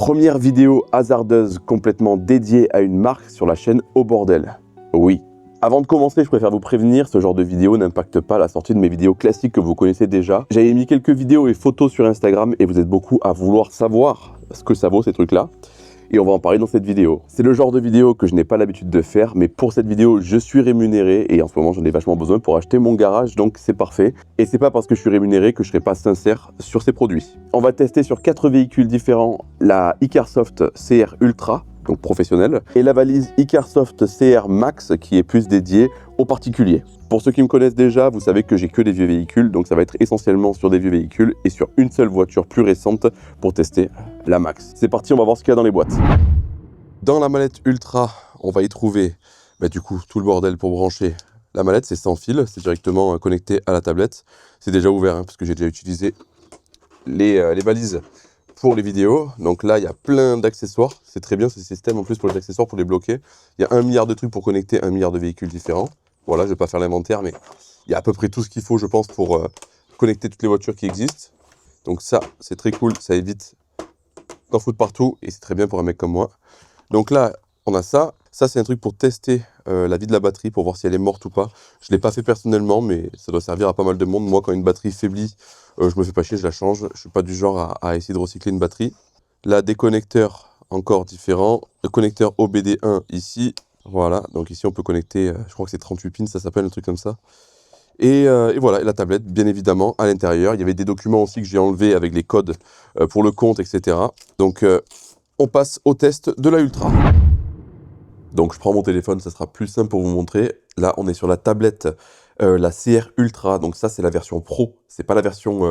Première vidéo hasardeuse complètement dédiée à une marque sur la chaîne Au Bordel. Oui. Avant de commencer, je préfère vous prévenir, ce genre de vidéo n'impacte pas la sortie de mes vidéos classiques que vous connaissez déjà. J'avais mis quelques vidéos et photos sur Instagram et vous êtes beaucoup à vouloir savoir ce que ça vaut ces trucs-là. Et on va en parler dans cette vidéo. C'est le genre de vidéo que je n'ai pas l'habitude de faire, mais pour cette vidéo, je suis rémunéré et en ce moment, j'en ai vachement besoin pour acheter mon garage, donc c'est parfait. Et c'est pas parce que je suis rémunéré que je serai pas sincère sur ces produits. On va tester sur 4 véhicules différents la Icarsoft CR Ultra, donc professionnelle, et la valise Icarsoft CR Max qui est plus dédiée aux particuliers. Pour ceux qui me connaissent déjà, vous savez que j'ai que des vieux véhicules, donc ça va être essentiellement sur des vieux véhicules et sur une seule voiture plus récente pour tester la Max. C'est parti, on va voir ce qu'il y a dans les boîtes. Dans la mallette Ultra, on va y trouver du coup tout le bordel pour brancher. La mallette, c'est sans fil, c'est directement connecté à la tablette. C'est déjà ouvert, parce que j'ai déjà utilisé les balises pour les vidéos. Donc là, il y a plein d'accessoires. C'est très bien ce système en plus pour les accessoires, pour les bloquer. Il y a 1 milliard de trucs pour connecter 1 milliard de véhicules différents. Voilà, je ne vais pas faire l'inventaire, mais il y a à peu près tout ce qu'il faut, je pense, pour connecter toutes les voitures qui existent. Donc ça, c'est très cool, ça évite d'en foutre partout et c'est très bien pour un mec comme moi. Donc là, on a ça. Ça, c'est un truc pour tester la vie de la batterie, pour voir si elle est morte ou pas. Je ne l'ai pas fait personnellement, mais ça doit servir à pas mal de monde. Moi, quand une batterie faiblit, je me fais pas chier, je la change. Je ne suis pas du genre à essayer de recycler une batterie. Là, des connecteurs encore différents. Le connecteur OBD1 ici. Voilà, donc ici, on peut connecter, je crois que c'est 38 pins, ça s'appelle, un truc comme ça. Et voilà, et la tablette, bien évidemment, à l'intérieur. Il y avait des documents aussi que j'ai enlevés avec les codes pour le compte, etc. Donc, on passe au test de la Ultra. Donc, je prends mon téléphone, ça sera plus simple pour vous montrer. Là, on est sur la tablette, la CR Ultra. Donc, ça, c'est la version Pro. C'est pas la version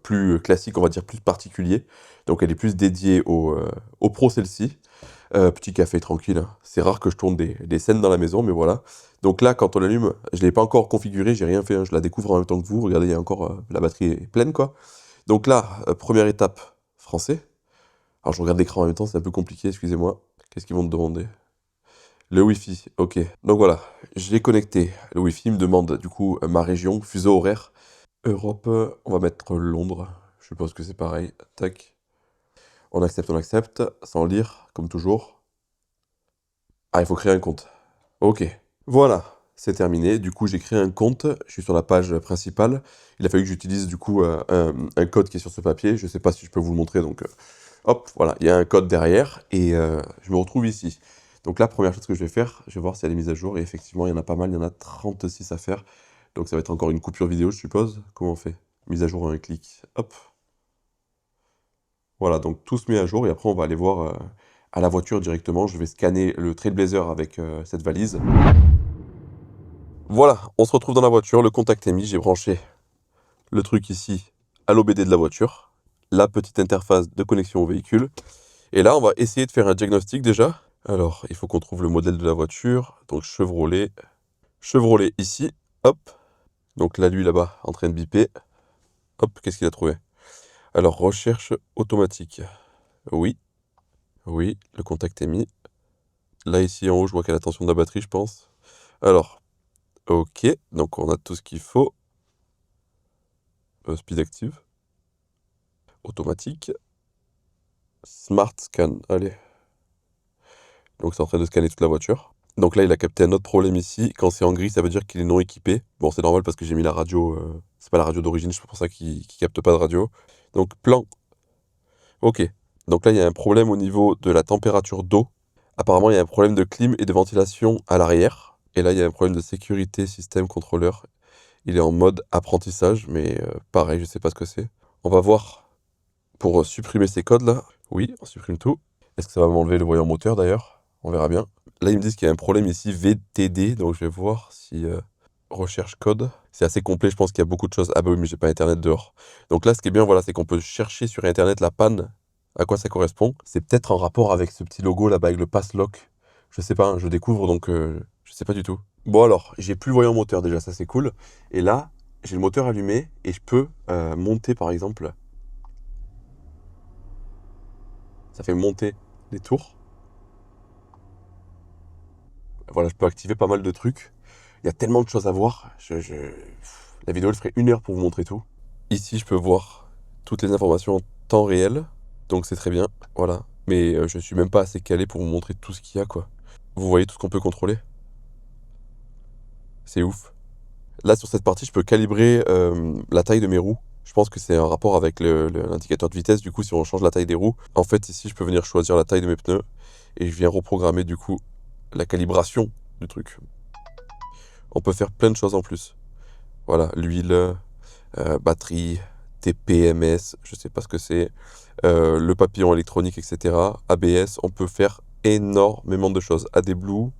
plus classique, on va dire plus particulier. Donc, elle est plus dédiée au Pro, celle-ci. Petit café tranquille, hein. C'est rare que je tourne des scènes dans la maison, mais voilà. Donc là, quand on l'allume, je ne l'ai pas encore configuré, j'ai rien fait, hein. Je la découvre en même temps que vous. Regardez, il y a encore la batterie est pleine, quoi. Donc là, première étape, français. Alors je regarde l'écran en même temps, c'est un peu compliqué, excusez-moi. Qu'est-ce qu'ils vont me demander? Le Wi-Fi, ok. Donc voilà, je l'ai connecté. Le Wi-Fi me demande du coup ma région, fuseau horaire. Europe, on va mettre Londres. Je suppose que c'est pareil. Tac. On accepte, sans lire, comme toujours. Ah, il faut créer un compte. Ok. Voilà, c'est terminé. Du coup, j'ai créé un compte. Je suis sur la page principale. Il a fallu que j'utilise du coup un code qui est sur ce papier. Je ne sais pas si je peux vous le montrer. Donc, hop, voilà, il y a un code derrière et je me retrouve ici. Donc là, première chose que je vais faire, je vais voir s'il y a des mises à jour. Et effectivement, il y en a pas mal. Il y en a 36 à faire. Donc ça va être encore une coupure vidéo, je suppose. Comment on fait? Mise à jour en un clic. Hop. Voilà, donc tout se met à jour et après on va aller voir à la voiture directement. Je vais scanner le Trailblazer avec cette valise. Voilà, on se retrouve dans la voiture, le contact est mis, j'ai branché le truc ici à l'OBD de la voiture, la petite interface de connexion au véhicule. Et là, on va essayer de faire un diagnostic déjà. Alors, il faut qu'on trouve le modèle de la voiture. Donc Chevrolet. Chevrolet ici, hop. Donc là, lui là-bas, en train de biper. Hop, qu'est-ce qu'il a trouvé? Alors, recherche automatique. Oui, oui, le contact est mis. Là, ici, en haut, je vois qu'il y a la tension de la batterie, je pense. Alors, ok, donc on a tout ce qu'il faut. Speed active. Automatique. Smart scan, allez. Donc c'est en train de scanner toute la voiture. Donc là, il a capté un autre problème ici. Quand c'est en gris, ça veut dire qu'il est non équipé. Bon, c'est normal parce que j'ai mis la radio. C'est pas la radio d'origine, c'est pour ça qu'il capte pas de radio. Donc plan. Ok. Donc là, il y a un problème au niveau de la température d'eau. Apparemment, il y a un problème de clim et de ventilation à l'arrière. Et là, il y a un problème de sécurité système contrôleur. Il est en mode apprentissage, mais pareil, je sais pas ce que c'est. On va voir pour supprimer ces codes là. Oui, on supprime tout. Est-ce que ça va m'enlever le voyant moteur d'ailleurs? On verra bien. Là, ils me disent qu'il y a un problème ici, VTD, donc je vais voir si... recherche code. C'est assez complet, je pense qu'il y a beaucoup de choses. Ah bah oui, mais j'ai pas internet dehors. Donc là, ce qui est bien, voilà, c'est qu'on peut chercher sur internet la panne, à quoi ça correspond. C'est peut-être en rapport avec ce petit logo là-bas, avec le pass lock. Je sais pas, hein, je découvre, donc je sais pas du tout. Bon alors, j'ai plus le voyant moteur déjà, ça c'est cool. Et là, j'ai le moteur allumé et je peux monter par exemple. Ça fait monter les tours. Voilà, je peux activer pas mal de trucs. Il y a tellement de choses à voir. La vidéo, elle ferait 1 heure pour vous montrer tout. Ici, je peux voir toutes les informations en temps réel. Donc c'est très bien. Voilà. Mais je suis même pas assez calé pour vous montrer tout ce qu'il y a, quoi. Vous voyez tout ce qu'on peut contrôler? C'est ouf. Là, sur cette partie, je peux calibrer la taille de mes roues. Je pense que c'est un rapport avec l'indicateur de vitesse. Du coup, si on change la taille des roues, en fait, ici, je peux venir choisir la taille de mes pneus. Et je viens reprogrammer, du coup, la calibration du truc. On peut faire plein de choses en plus. Voilà, l'huile, batterie, TPMS, je sais pas ce que c'est, le papillon électronique, etc. ABS, on peut faire énormément de choses. AdBlue,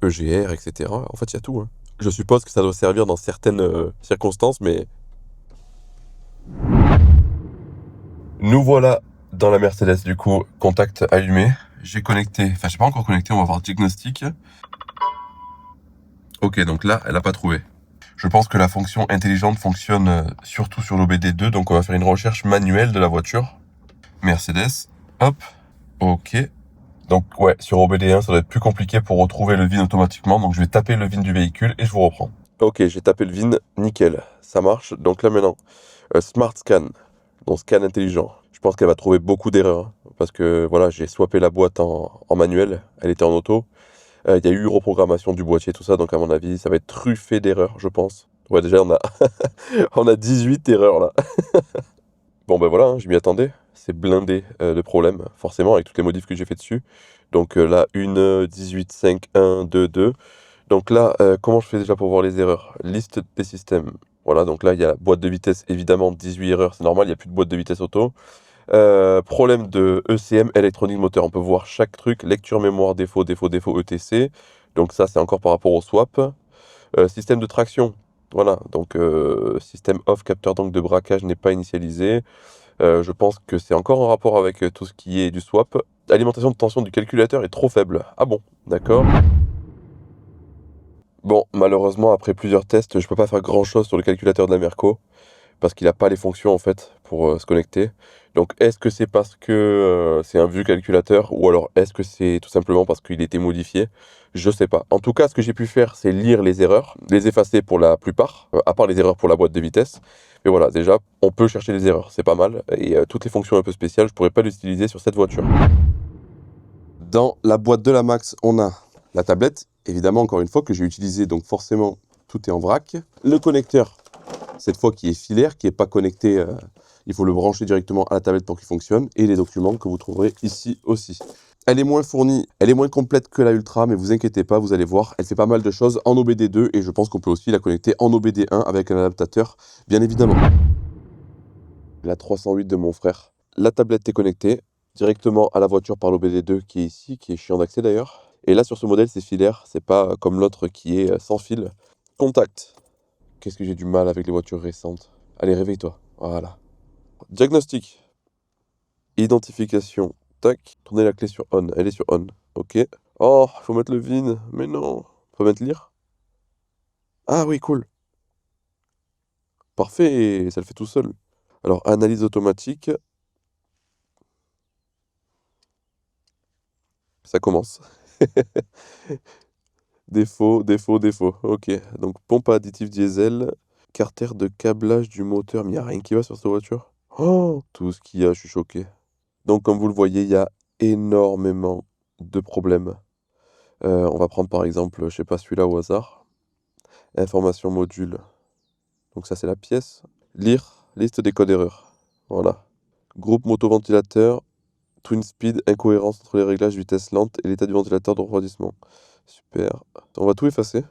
EGR, etc. En fait, il y a tout, hein. Je suppose que ça doit servir dans certaines circonstances, mais... Nous voilà dans la Mercedes, du coup, contact allumé. J'ai connecté, enfin, j'ai pas encore connecté, on va voir diagnostic. Ok, donc là, elle a pas trouvé. Je pense que la fonction intelligente fonctionne surtout sur l'OBD2, donc on va faire une recherche manuelle de la voiture. Mercedes, hop, ok. Donc ouais, sur OBD1, ça doit être plus compliqué pour retrouver le VIN automatiquement, donc je vais taper le VIN du véhicule et je vous reprends. Ok, j'ai tapé le VIN, nickel, ça marche. Donc là maintenant, Smart Scan, donc scan intelligent. Je pense qu'elle va trouver beaucoup d'erreurs, hein, parce que voilà, j'ai swappé la boîte en manuel, elle était en auto. Il y a eu reprogrammation du boîtier, tout ça, donc à mon avis, ça va être truffé d'erreurs, je pense. Ouais, déjà, on a, on a 18 erreurs là. Bon, ben voilà, hein, je m'y attendais. C'est blindé de problèmes, forcément, avec toutes les modifs que j'ai fait dessus. Donc là, 18, 5, 1, 2, 2. Donc là, comment je fais déjà pour voir les erreurs? Liste des systèmes. Voilà, donc là, il y a boîte de vitesse, évidemment, 18 erreurs, c'est normal, il n'y a plus de boîte de vitesse auto. Problème de ECM, électronique moteur. On peut voir chaque truc, lecture mémoire, défaut, défaut, défaut, ETC. Donc ça, c'est encore par rapport au swap. Système de traction. Voilà, donc système off, capteur donc de braquage n'est pas initialisé. Je pense que c'est encore en rapport avec tout ce qui est du swap. Alimentation de tension du calculateur est trop faible. Ah bon, d'accord. Bon, malheureusement, après plusieurs tests, je peux pas faire grand chose sur le calculateur de la Merco, parce qu'il n'a pas les fonctions en fait pour se connecter. Donc est-ce que c'est parce que c'est un vieux calculateur, ou alors est-ce que c'est tout simplement parce qu'il a été modifié? Je sais pas. En tout cas, ce que j'ai pu faire, c'est lire les erreurs, les effacer pour la plupart, à part les erreurs pour la boîte de vitesse. Mais voilà, déjà, on peut chercher les erreurs, c'est pas mal. Et toutes les fonctions un peu spéciales, je pourrais pas les utiliser sur cette voiture. Dans la boîte de la Max, on a la tablette, évidemment, encore une fois, que j'ai utilisée, donc forcément, tout est en vrac. Le connecteur, cette fois qui est filaire, qui n'est pas connecté, il faut le brancher directement à la tablette pour qu'il fonctionne, et les documents que vous trouverez ici aussi. Elle est moins fournie, elle est moins complète que la Ultra, mais vous inquiétez pas, vous allez voir, elle fait pas mal de choses en OBD2, et je pense qu'on peut aussi la connecter en OBD1 avec un adaptateur, bien évidemment. La 308 de mon frère. La tablette est connectée directement à la voiture par l'OBD2 qui est ici, qui est chiant d'accès d'ailleurs. Et là, sur ce modèle, c'est filaire, c'est pas comme l'autre qui est sans fil. Contact. Qu'est-ce que j'ai du mal avec les voitures récentes. Allez, réveille-toi. Voilà. Diagnostic. Identification. Tac. Tournez la clé sur on. Elle est sur on. Ok. Oh, faut mettre le VIN. Mais non. Faut mettre lire. Ah oui, cool. Parfait. Ça le fait tout seul. Alors, analyse automatique. Ça commence. Défaut, défaut, défaut. Ok. Donc, pompe à additif diesel. Carter de câblage du moteur. Mais il n'y a rien qui va sur cette voiture. Oh, tout ce qu'il y a, je suis choqué. Donc, comme vous le voyez, il y a énormément de problèmes. On va prendre par exemple, je sais pas, celui-là au hasard. Information module. Donc ça, c'est la pièce. Lire, liste des codes erreurs. Voilà. Groupe motoventilateur. Twin speed, incohérence entre les réglages vitesse lente et l'état du ventilateur de refroidissement. Super. On va tout effacer.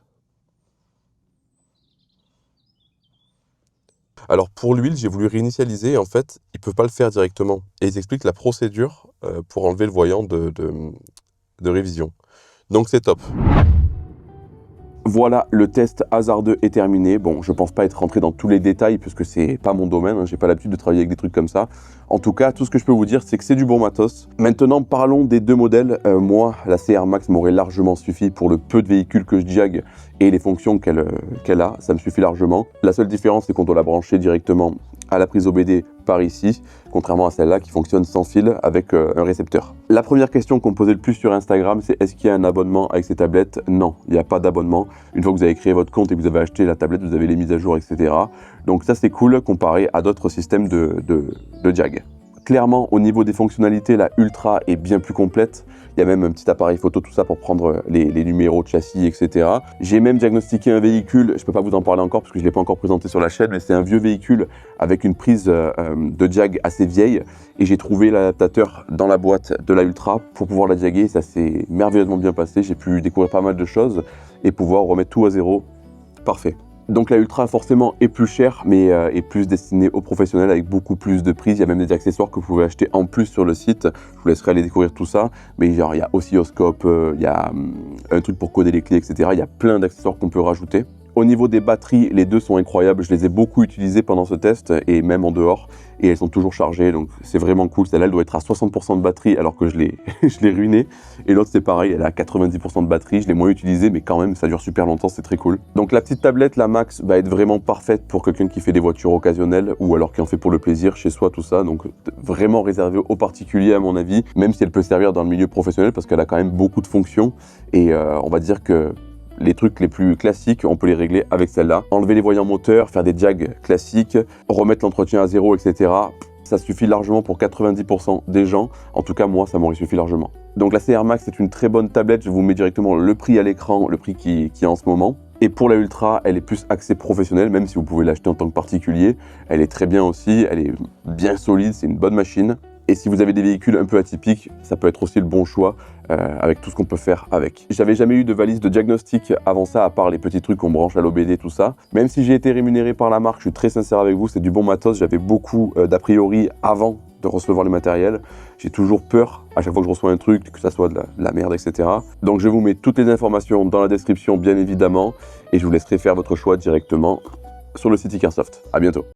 Alors pour l'huile, j'ai voulu réinitialiser et en fait, ils ne peuvent pas le faire directement. Et ils expliquent la procédure pour enlever le voyant de révision. Donc c'est top. Voilà, le test hasardeux est terminé. Bon, je pense pas être rentré dans tous les détails puisque c'est pas mon domaine, hein, j'ai pas l'habitude de travailler avec des trucs comme ça. En tout cas, tout ce que je peux vous dire, c'est que c'est du bon matos. Maintenant, parlons des deux modèles. Moi, la CR Max m'aurait largement suffi pour le peu de véhicules que je diag et les fonctions qu'elle a, ça me suffit largement. La seule différence, c'est qu'on doit la brancher directement à la prise OBD par ici, contrairement à celle-là qui fonctionne sans fil avec un récepteur. La première question qu'on me posait le plus sur Instagram, c'est est-ce qu'il y a un abonnement avec ces tablettes? Non, il n'y a pas d'abonnement. Une fois que vous avez créé votre compte et que vous avez acheté la tablette, vous avez les mises à jour, etc. Donc ça, c'est cool comparé à d'autres systèmes de jag. Clairement, au niveau des fonctionnalités, la Ultra est bien plus complète. Il y a même un petit appareil photo, tout ça pour prendre les numéros de châssis, etc. J'ai même diagnostiqué un véhicule, je peux pas vous en parler encore parce que je l'ai pas encore présenté sur la chaîne, mais c'est un vieux véhicule avec une prise de diag assez vieille. Et j'ai trouvé l'adaptateur dans la boîte de la Ultra pour pouvoir la diaguer. Ça s'est merveilleusement bien passé. J'ai pu découvrir pas mal de choses et pouvoir remettre tout à zéro. Parfait. Donc la Ultra forcément est plus chère, mais est plus destinée aux professionnels avec beaucoup plus de prises. Il y a même des accessoires que vous pouvez acheter en plus sur le site. Je vous laisserai aller découvrir tout ça. Mais genre il y a oscilloscope, il y a un truc pour coder les clés, etc. Il y a plein d'accessoires qu'on peut rajouter. Au niveau des batteries, les deux sont incroyables. Je les ai beaucoup utilisées pendant ce test et même en dehors. Et elles sont toujours chargées, donc c'est vraiment cool. Celle-là, elle doit être à 60% de batterie alors que je l'ai ruinée. Et l'autre, c'est pareil, elle est à 90% de batterie. Je l'ai moins utilisée, mais quand même, ça dure super longtemps, c'est très cool. Donc la petite tablette, la Max, va être vraiment parfaite pour quelqu'un qui fait des voitures occasionnelles ou alors qui en fait pour le plaisir chez soi, tout ça. Donc vraiment réservée aux particuliers, à mon avis, même si elle peut servir dans le milieu professionnel parce qu'elle a quand même beaucoup de fonctions. Et on va dire que les trucs les plus classiques, on peut les régler avec celle-là. Enlever les voyants moteurs, faire des jags classiques, remettre l'entretien à zéro, etc. Ça suffit largement pour 90% des gens. En tout cas, moi, ça m'aurait suffi largement. Donc la CR Max, c'est une très bonne tablette. Je vous mets directement le prix à l'écran, le prix qui est en ce moment. Et pour la Ultra, elle est plus axée professionnelle, même si vous pouvez l'acheter en tant que particulier. Elle est très bien aussi, elle est bien solide, c'est une bonne machine. Et si vous avez des véhicules un peu atypiques, ça peut être aussi le bon choix avec tout ce qu'on peut faire avec. J'avais jamais eu de valise de diagnostic avant ça, à part les petits trucs qu'on branche à l'OBD, tout ça. Même si j'ai été rémunéré par la marque, je suis très sincère avec vous, c'est du bon matos. J'avais beaucoup d'a priori avant de recevoir le matériel. J'ai toujours peur à chaque fois que je reçois un truc, que ça soit de la merde, etc. Donc je vous mets toutes les informations dans la description, bien évidemment, et je vous laisserai faire votre choix directement sur le site iCarsoft. À bientôt.